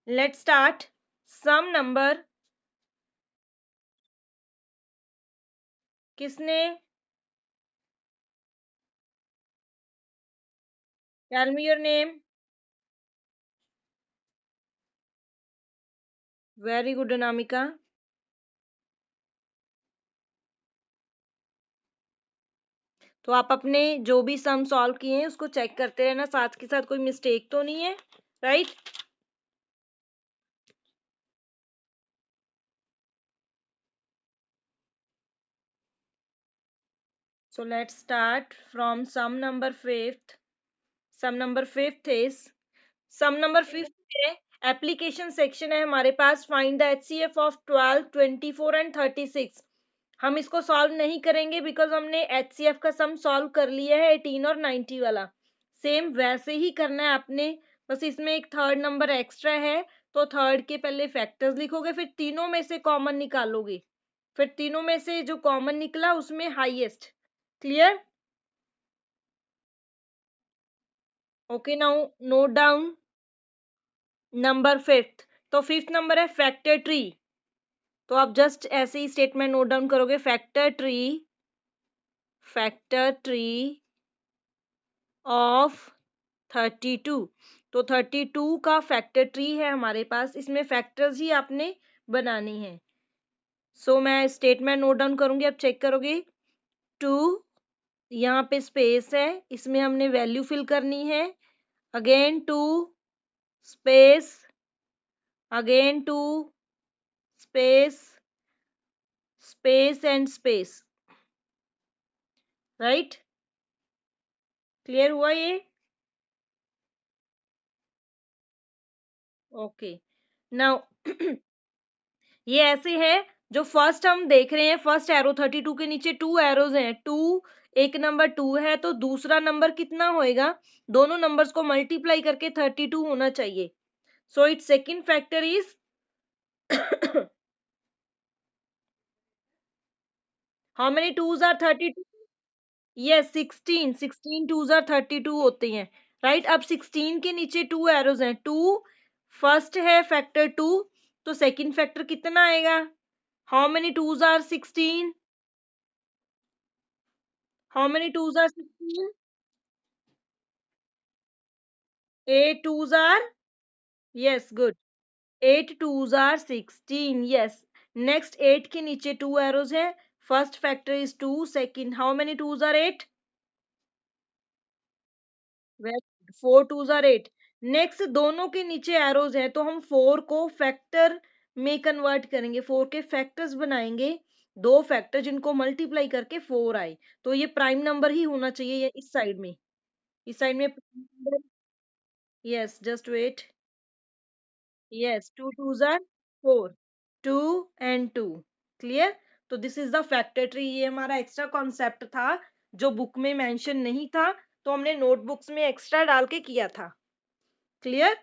Let's start. Some number. किसने? Tell me your name. Very good, Anamika. तो आप अपने जो भी सम सॉल्व किए हैं उसको चेक करते रहना, साथ के साथ कोई मिस्टेक तो नहीं है, right? So let's start from sum number fifth. Sum number fifth is sum number fifth है एप्लीकेशन सेक्शन है हमारे पास. Find the HCF of 12, 24 and 36. हम इसको सॉल्व नहीं करेंगे बिकॉज हमने HCF का सम सॉल्व कर लिया है 18 और 90 वाला. सेम वैसे ही करना है आपने, बस इसमें एक थर्ड नंबर एक्स्ट्रा है. तो थर्ड के पहले फैक्टर्स लिखोगे, फिर तीनों में से कॉमन निकालोगे, फिर तीनों में से जो कॉमन निकला उसमें highest. Clear? Okay, now note down number fifth. तो फिफ्थ नंबर है फैक्टर ट्री. तो आप जस्ट ऐसे ही स्टेटमेंट नोट डाउन करोगे, फैक्टर ट्री ऑफ 32. तो 32 का फैक्टर ट्री है हमारे पास, इसमें फैक्टर्स ही आपने बनानी है. सो मैं स्टेटमेंट नोट डाउन करूंगी, आप चेक करोगे. 2, यहाँ पे स्पेस है, इसमें हमने वैल्यू फिल करनी है. Again 2 space, again 2 space, space and space. Right? Clear हुआ ये? ओके, नाउ ये ऐसे है. जो फर्स्ट हम देख रहे हैं, फर्स्ट एरो 32 के नीचे 2 एरोज हैं. 2, एक नंबर 2 है तो दूसरा नंबर कितना होएगा? दोनों नंबर्स को मल्टीप्लाई करके 32 होना चाहिए. So it's second factor is how many twos are 32? Yes, 16 twos are 32 होते हैं. राइट? अब 16 के नीचे 2 एरोज हैं. 2 फर्स्ट है फैक्टर 2, तो सेकंड फैक्टर कितना आएगा? How many twos are 16? How many twos are 16? 8 twos are, yes, good. 8 twos are 16, yes. Next 8 के नीचे 2 arrows है. First factor is 2. Second, how many twos are 8? Well, 4 twos are 8. Next दोनों के नीचे arrows है तो हम 4 को फैक्टर में कन्वर्ट करेंगे, 4 के फैक्टर्स बनाएंगे. दो फैक्टर जिनको मल्टीप्लाई करके 4 आए, तो ये प्राइम नंबर ही होना चाहिए. ये इस साइड में, इस साइड में. Yes, just wait. Yes, 2 twos are 4. 2 and 2. Clear? तो this is the factor tree. ये हमारा एक्स्ट्रा कॉन्सेप्ट था जो बुक में मेंशन नहीं था, तो हमने नोटबुक्स में एक्स्ट्रा डाल के किया था. Clear?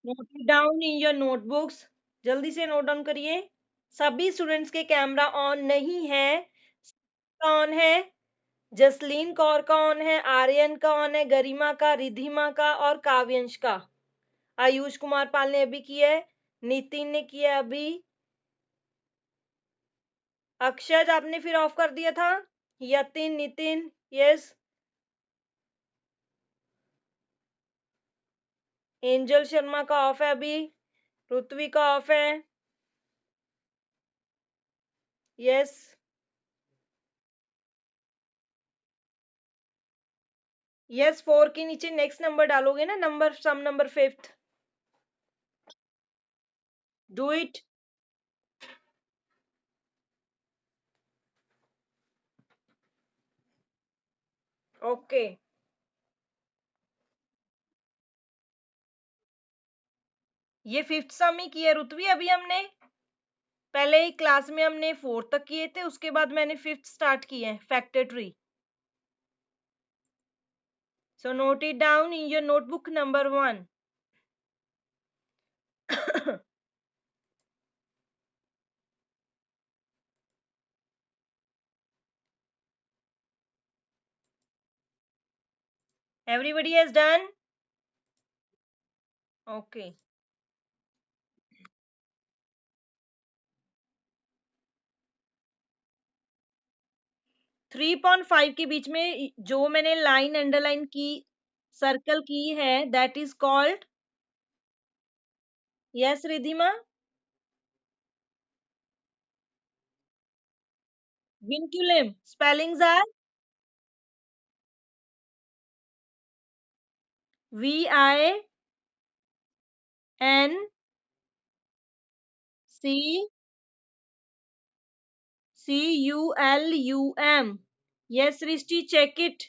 Note it down in your notebooks. जल्दी से नोट डाउन करिए. सभी स्टूडेंट्स के कैमरा ऑन नहीं है. ऑन है. जसलीन कौर का ऑन है, आर्यन का ऑन है, गरिमा का, रिधिमा का और काव्यांश का. आयुष कुमार पाल ने अभी किया है, नितिन ने किया है अभी. अक्षय आपने फिर ऑफ कर दिया था. यतिन, नितिन, यस. एंजल शर्मा का ऑफ है अभी. ऋत्वी का ऑफ है. यस. यस, 4 के नीचे नेक्स्ट नंबर डालोगे ना, number sum number fifth. Do it. Okay. ये फिफ्थ सम ही किया ऋत्वी अभी हमने. पहले ही क्लास में हमने 4 तक किए थे, उसके बाद मैंने फिफ्थ स्टार्ट किए हैं, factor tree. So note it down in your notebook number 1. Everybody has done? Okay. 3.5 के बीच में जो मैंने लाइन अंडरलाइन की, सर्कल की है, that is called, yes Ridhima, vinculum. Spellings are VINCCULUM। Yes, Srishti, check it.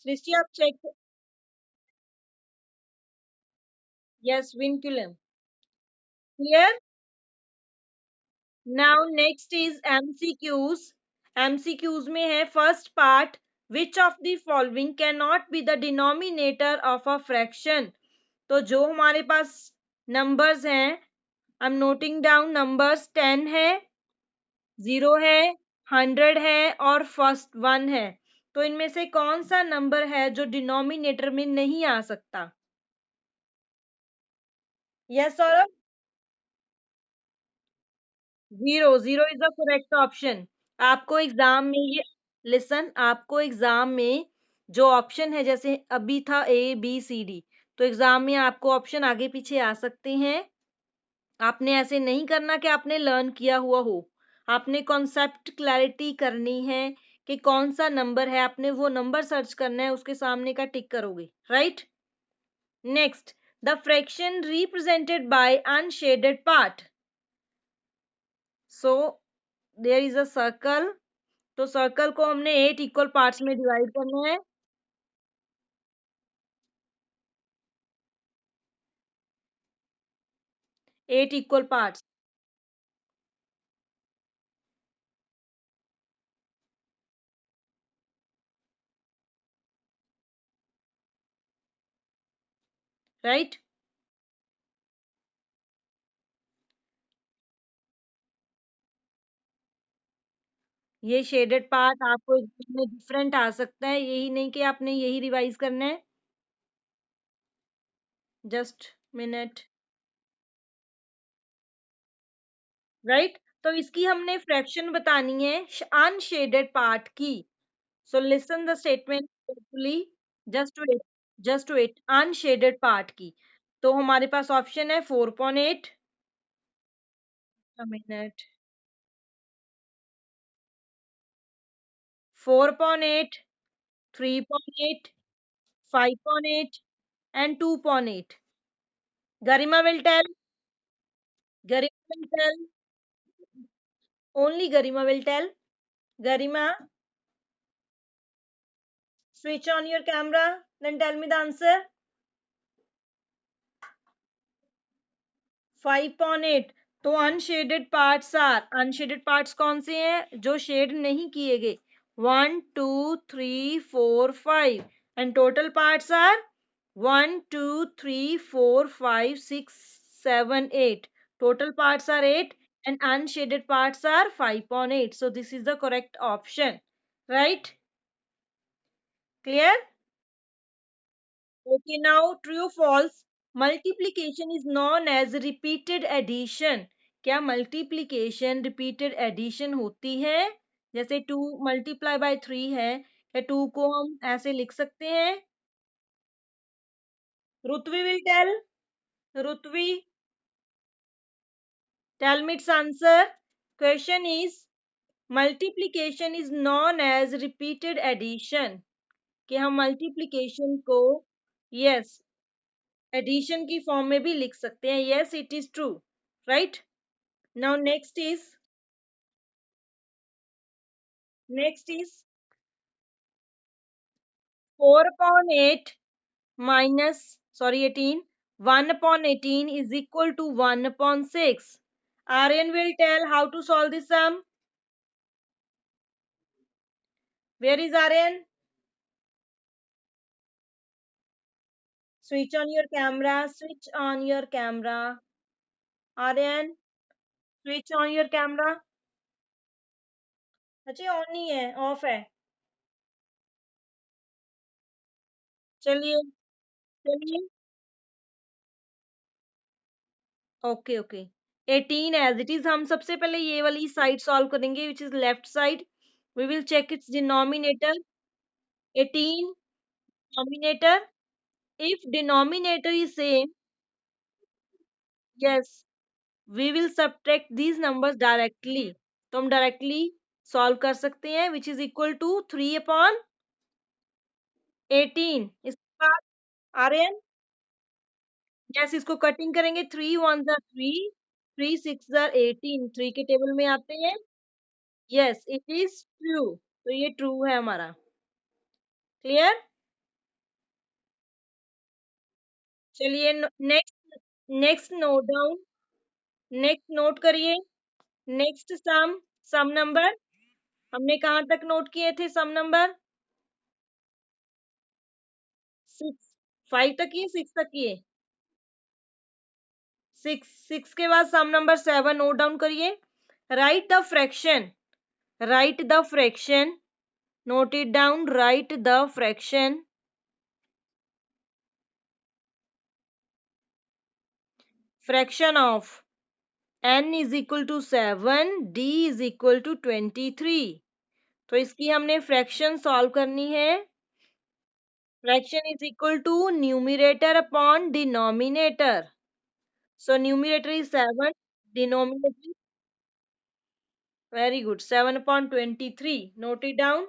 Srishti आप check. Yes, vinculum. Clear. Now next is MCQs. MCQs में है first part, which of the following can not be the denominator of a fraction. तो जो हमारे पास numbers हैं, I am noting down numbers, 10 है, 0 है, 100 है और फर्स्ट 1 है। तो इनमें से कौन सा नंबर है जो डिनोमिनेटर में नहीं आ सकता? Yes Saurabh. 0, 0 is the correct option. आपको एग्जाम में ये, लिसन, आपको एग्जाम में जो ऑप्शन है, जैसे अभी था ABCD, तो एग्जाम में आपको ऑप्शन आगे पीछे आ सकते हैं। आपने ऐसे नहीं करना कि आपने लर्न किया हुआ हो, आपने कॉन्सेप्ट क्लैरिटी करनी है कि कौन सा नंबर है, आपने वो नंबर सर्च करना है, उसके सामने का टिक करोगे, right. Next, the fraction represented by unshaded part. So there is a circle. तो सर्कल को हमने 8 इक्वल पार्ट्स में डिवाइड करना है। 8 इक्वल पार्ट्स, राइट। ये शेडेड पार्ट आपको इसमें डिफरेंट आ सकता है, यही नहीं कि आपने यही रिवाइज करना है। Just minute. राइट। तो इसकी हमने फ्रैक्शन बतानी है अनशेडेड पार्ट की। So listen the statement carefully. Just wait, just wait, unshaded part की। तो हमारे पास ऑप्शन है 4.8, minute, 4.8, 3.8, 5.8 and 2.8. Garima will tell. Garima will tell. Only Garima will tell. Garima, switch on your camera. Then tell me the answer. 5.8। तो unshaded parts are, unshaded parts कौन से हैं? जो शेड नहीं किए गए। 1, 2, 3, 4, 5 and total parts are 1, 2, 3, 4, 5, 6, 7, 8। Total parts are 8 and unshaded parts are 5.8. So this is the correct option. Right? Clear? Okay, now true false. Multiplication is known as repeated addition. क्या multiplication repeated addition होती है? जैसे 2 multiply by 3 है, क्या 2 को हम ऐसे लिख सकते हैं? रुतवी will tell. रुतवी, tell me its answer. Question is, multiplication is known as repeated addition. कि हम multiplication को, yes, एडिशन की फॉर्म में भी लिख सकते हैं। Yes, it is true, right. Now next is 4.8 minus, sorry 18, 1/18 is equal to 1/6। Aryan will tell how to solve this sum. Where is Aryan? Switch on your camera, switch on your camera, Aryan, switch on your camera। अच्छा, on नहीं है, off है। चलिए चलिए। Okay okay. 18 as it is, हम सबसे पहले ये वाली साइड सॉल्व करेंगे which is left side. We will check its denominator. 18 denominator, if denominator is same, yes, we will subtract these numbers directly. तो हम डायरेक्टली सॉल्व कर सकते हैं, विच इज इक्वल टू 3/18। इसके बाद आर्यन, यस, इसको कटिंग करेंगे। 3 1 3, 3 6 18, 3 के टेबल में आते हैं। यस इट इज ट्रू, तो ये ट्रू है हमारा। क्लियर। चलिए next, next note down, next note करिए। नेक्स्ट सम, सम नंबर, हमने कहाँ तक नोट किए थे सम नंबर? 6, 5 तक किए, 6 तक किए। 6, 6 के बाद सम नंबर 7 नोट डाउन करिए। Right the fraction, right the fraction, note it down, write the fraction, fraction of n is equal to 7, d is equal to 23। तो इसकी हमने फ्रैक्शन सॉल्व करनी है। Fraction is equal to numerator upon denominator. So numerator is 7, denominator, very good, 7/23। Note it down.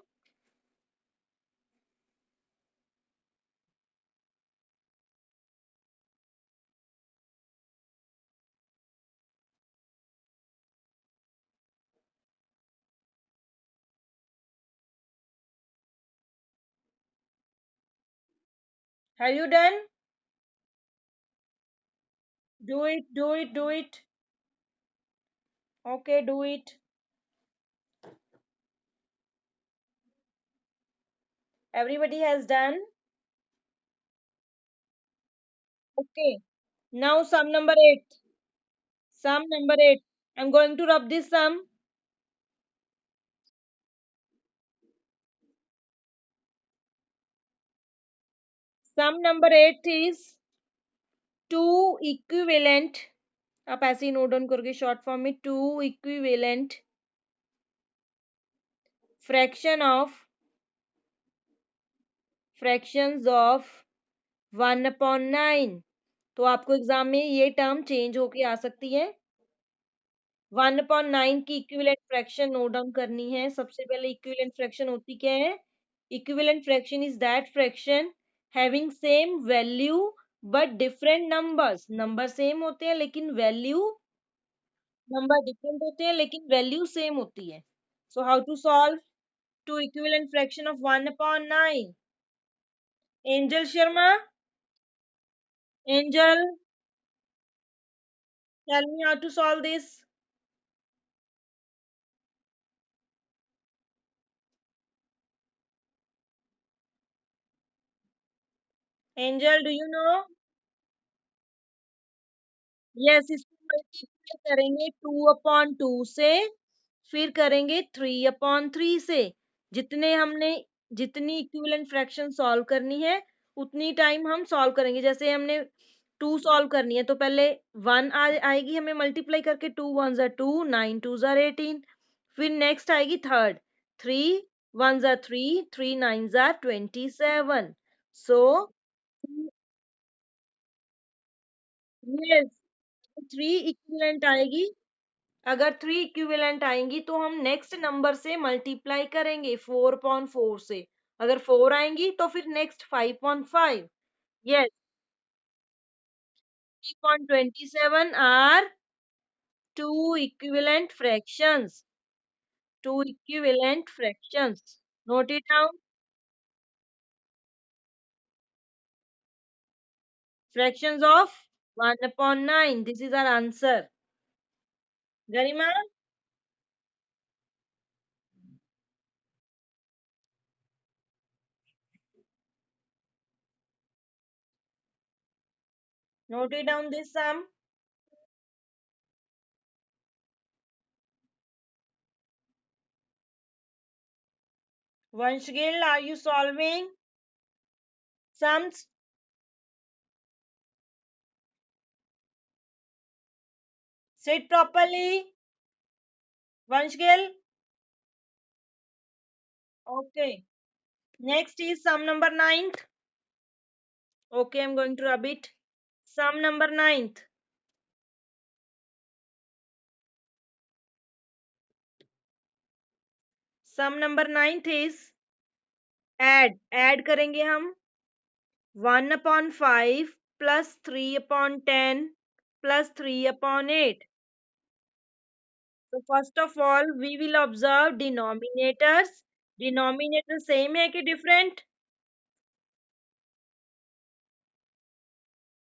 Have you done? Do it, do it, do it. Okay, do it. Everybody has done. Okay. Now sum number 8. Sum number 8. I'm going to rub this sum. Sum number 8 is two equivalent, आप ऐसे ही note down करके short form में, two equivalent fraction of, fractions of 1/9। तो आपको exam में ये term change होके आ सकती है। 1/9 की इक्विवेलेंट फ्रैक्शन नोट डाउन करनी है। सबसे पहले इक्विवेलेंट फ्रैक्शन होती क्या है? Equivalent fraction is that fraction having same value but different numbers. Number same होते हैं लेकिन वैल्यू, नंबर डिफरेंट होते हैं लेकिन वैल्यू सेम होती है। So how to solve two equivalent fraction of 1/9? Angel Sharma, Angel, tell me how to solve this. Angel, do you know? Yes, इसको multiply करेंगे 2/2 से, फिर करेंगे 3/3 से। जितने हमने, जितनी इक्विवेलेंट फ्रैक्शन सॉल्व करनी है उतनी टाइम हम सॉल्व करेंगे। जैसे हमने 2 सॉल्व करनी है तो पहले 1 आएगी हमें मल्टीप्लाई करके, 2 1 2, 9 2 18। फिर नेक्स्ट आएगी third, 3 1 3, 3 9 27। So yes, three equivalent आएगी। अगर 3 इक्विवेलेंट आएंगी तो हम नेक्स्ट नंबर से मल्टीप्लाई करेंगे 4/4 से। अगर 4 आएंगी तो फिर next 5/5। Yes, 3/27 are two equivalent fractions, two equivalent fractions. Note it down. Fractions of 1/9, this is our answer. Garima, note it down this sum. Vanshgil, are you solving? Sums. Sit properly. Vanshgil. Okay. Next is sum number ninth. Okay, I'm going to rub it. Sum number ninth. Sum number ninth is add करेंगे हम 1/5 plus 3/10 plus 3/8. So first of all we will observe denominators. Denominator same है कि different?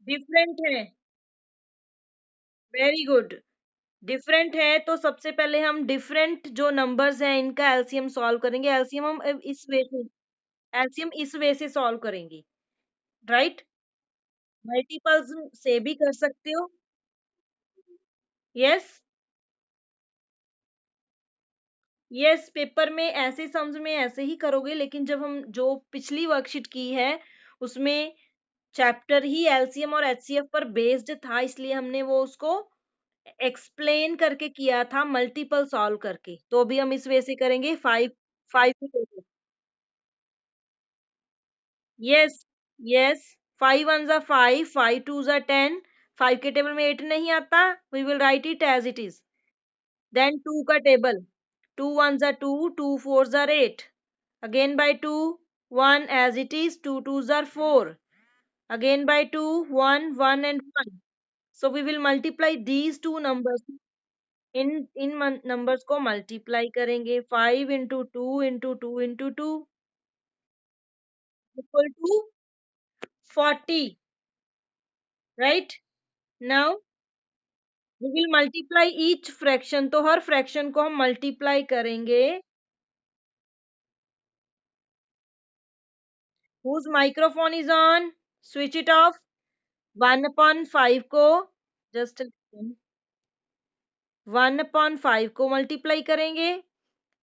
Different है. Very good. Different है तो सबसे पहले हम डिफरेंट जो नंबर्स हैं इनका एलसीएम सॉल्व करेंगे. एलसीएम हम इस वे से सॉल्व करेंगे. राइट. मल्टीपल्स से भी कर सकते हो. यस. यस, पेपर में ऐसे सम्स में ऐसे ही करोगे, लेकिन जब हम जो पिछली वर्कशीट की है उसमें चैप्टर ही एलसीएम और एचसीएफ पर बेस्ड था, इसलिए हमने वो उसको एक्सप्लेन करके किया था मल्टीपल सॉल्व करके. तो अभी हम इस वे से करेंगे. Five five. यस. यस. 5 1 5, 5 2 10. 5 के टेबल में 8 नहीं आता. We will write it as it is. Then 2 का table. 2 1 2, 2 4 8. Again by 2, 1 as it is. 2 2 4. Again by 2, 1 1 and 1. So we will multiply these two numbers. In numbers को multiply करेंगे. 5 into 2 into 2 into 2 equal to 40. Right? Now we will multiply each fraction. तो हर fraction को हम multiply करेंगे. Whose microphone is on? Switch it off. 1/5 को just 1/5 को multiply करेंगे.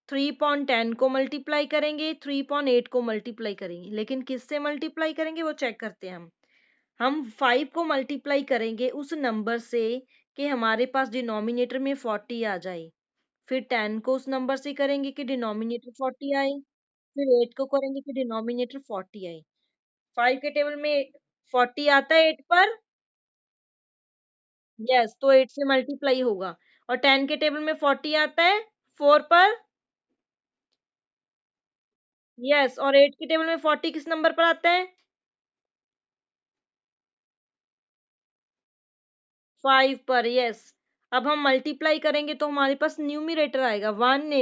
3/10 को मल्टीप्लाई करेंगे. 3/8 को मल्टीप्लाई करेंगे. लेकिन किससे मल्टीप्लाई करेंगे वो चेक करते हैं हम 5 को मल्टीप्लाई करेंगे उस नंबर से कि हमारे पास डिनोमिनेटर में 40 आ जाए. फिर 10 को उस नंबर से करेंगे कि डिनोमिनेटर 40 आए. फिर 8 को करेंगे कि डिनोमिनेटर 40 आए. 5 के टेबल में 40 आता है 8 पर. यस, तो 8 से मल्टीप्लाई होगा. और 10 के टेबल में 40 आता है 4 पर. यस, और 8 के टेबल में 40 किस नंबर पर आता है? 5 पर. यस. अब हम मल्टीप्लाई करेंगे तो हमारे पास न्यूमरेटर आएगा. 1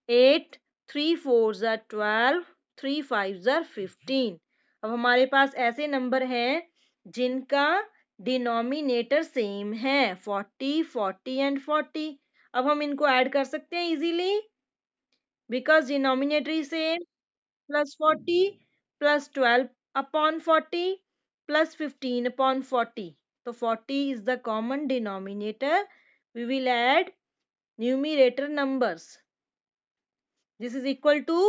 8 3 4 12, 3 5 15. अब हमारे पास ऐसे नंबर हैं जिनका डिनोमिनेटर सेम है. 40 40 एंड 40. अब हम इनको ऐड कर सकते हैं easily because denominator is same. +40 +12/40 +15/40. So 40 is the common denominator. We will add numerator numbers. This is equal to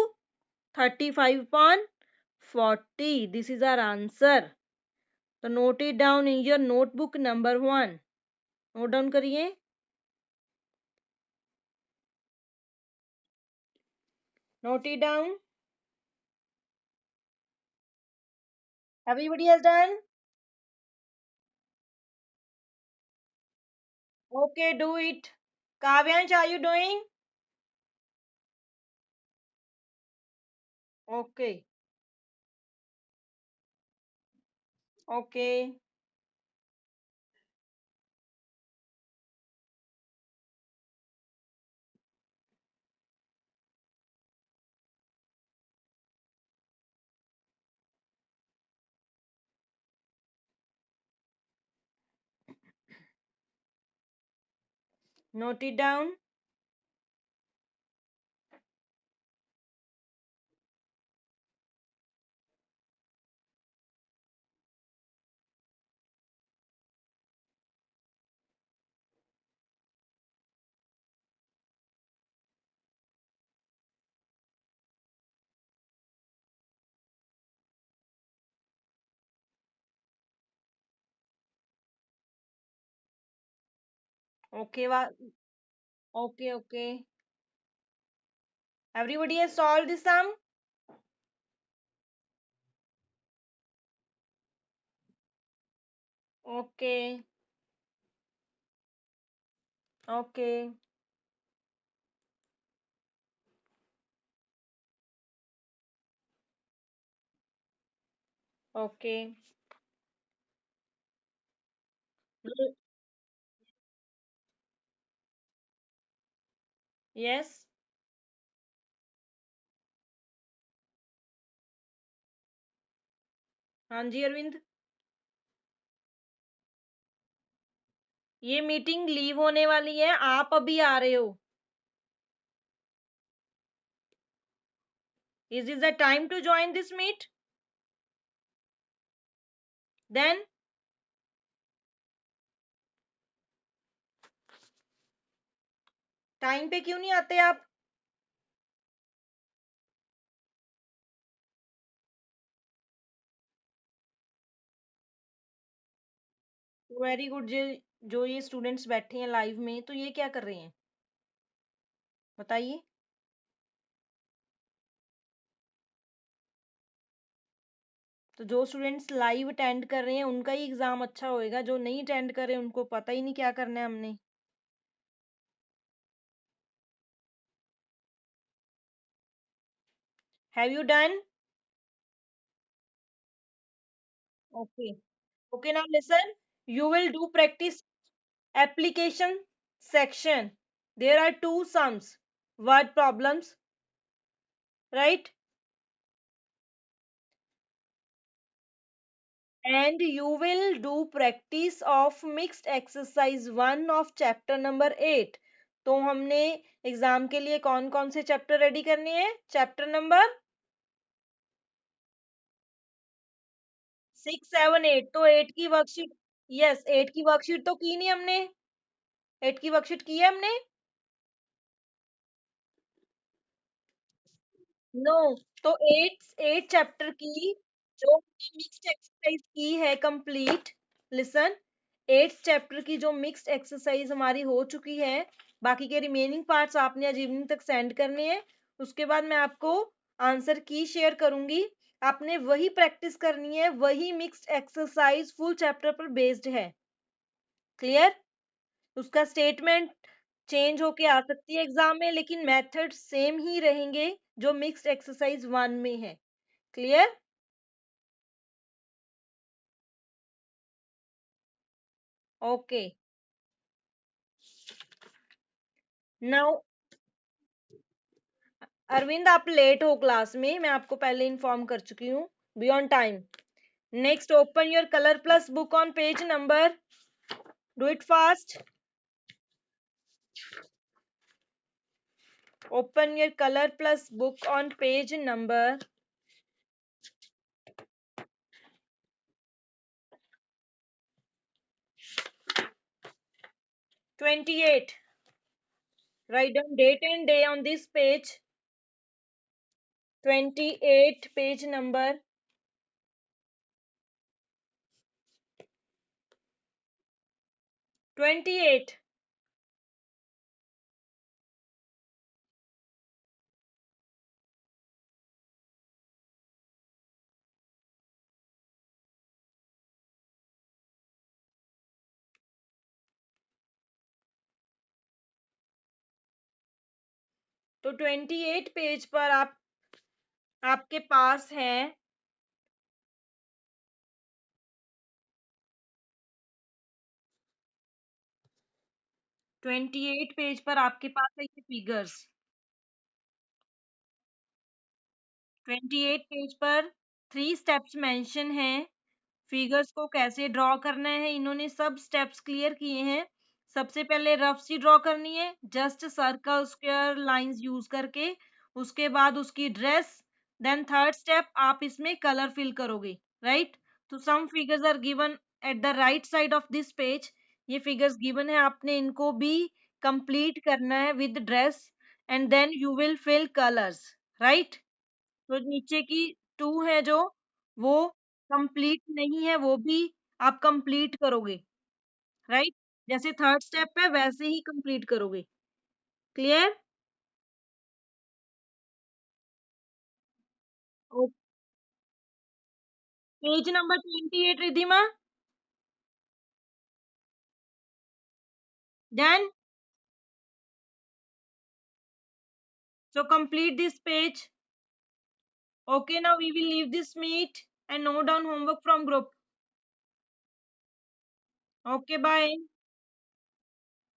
35/40. This is our answer. So note it down in your notebook number 1. Note down करिए. Note it down. Everybody has done? Okay, do it. Kavyansh, are you doing? Okay. Okay. Note it down. Okay, okay, okay. Everybody has solved the sum? Okay, okay, okay. Yes, हाँ जी अरविंद। ये meeting leave होने वाली है, आप अभी आ रहे हो। Is this the time to join this meet? Then time पे क्यों नहीं आते आप? Very good. जो ये स्टूडेंट्स बैठे हैं लाइव में, तो ये क्या कर रहे हैं बताइए। तो जो स्टूडेंट्स लाइव अटेंड कर रहे हैं उनका ही एग्जाम अच्छा होएगा, जो नहीं अटेंड कर रहे हैं उनको पता ही नहीं क्या करना है हमने। Have you done? Okay, okay, now listen. You will do practice application section. There are two sums, word problems, right? And you will do practice of mixed exercise 1 of chapter number 8. तो हमने exam के लिए कौन कौन से chapter ready करने हैं? Chapter number 6, 7, 8। तो 8 की वर्कशीट, यस 8 की वर्कशीट तो की नहीं हमने। 8 की वर्कशीट की है हमने? नो। तो एट चैप्टर की जो मिक्स्ड एक्सरसाइज की है कंप्लीट, लिसन। 8 चैप्टर की जो मिक्स्ड एक्सरसाइज हमारी हो चुकी है, बाकी के रिमेनिंग पार्ट्स आपने आज इवनिंग तक सेंड करने हैं। उसके बाद मैं आपको आंसर की शेयर करूंगी। आपने वही प्रैक्टिस करनी है, वही मिक्स्ड एक्सरसाइज फुल चैप्टर पर बेस्ड है। क्लियर? उसका स्टेटमेंट चेंज होके आ सकती है एग्जाम में, लेकिन मेथड सेम ही रहेंगे जो मिक्स्ड एक्सरसाइज 1 में है। क्लियर? ओके। नाउ अरविंद, आप लेट हो क्लास में, मैं आपको पहले इन्फॉर्म कर चुकी हूँ। Be on time. Next, open your colour plus book on page number, do it fast. Open your colour plus book on page number 28. Write down date and day on this page. 28, page number 28। तो 28 page पर आपके पास है 28 page पर आपके पास है ये figures. 28 page पर 3 steps mention हैं। फिगर्स को कैसे ड्रॉ करना है, इन्होंने सब स्टेप्स क्लियर किए हैं। सबसे पहले रफ सी ड्रॉ करनी है, just circle square lines use करके। उसके बाद उसकी ड्रेस। देन थर्ड स्टेप, आप इसमें कलर फिल करोगे, राइट? तो some figures are given at the right side of this page. ये फिगर्स गिवन है, आपने इनको भी कंप्लीट करना है with dress. And then you will fill colours, right? तो नीचे की 2 है जो, वो कंप्लीट नहीं है, वो भी आप कंप्लीट करोगे, राइट? जैसे थर्ड स्टेप है वैसे ही कंप्लीट करोगे। Clear? Page number 28, Ridhima. Done. So complete this page. Okay, now we will leave this meet and note down homework from group. Okay, bye.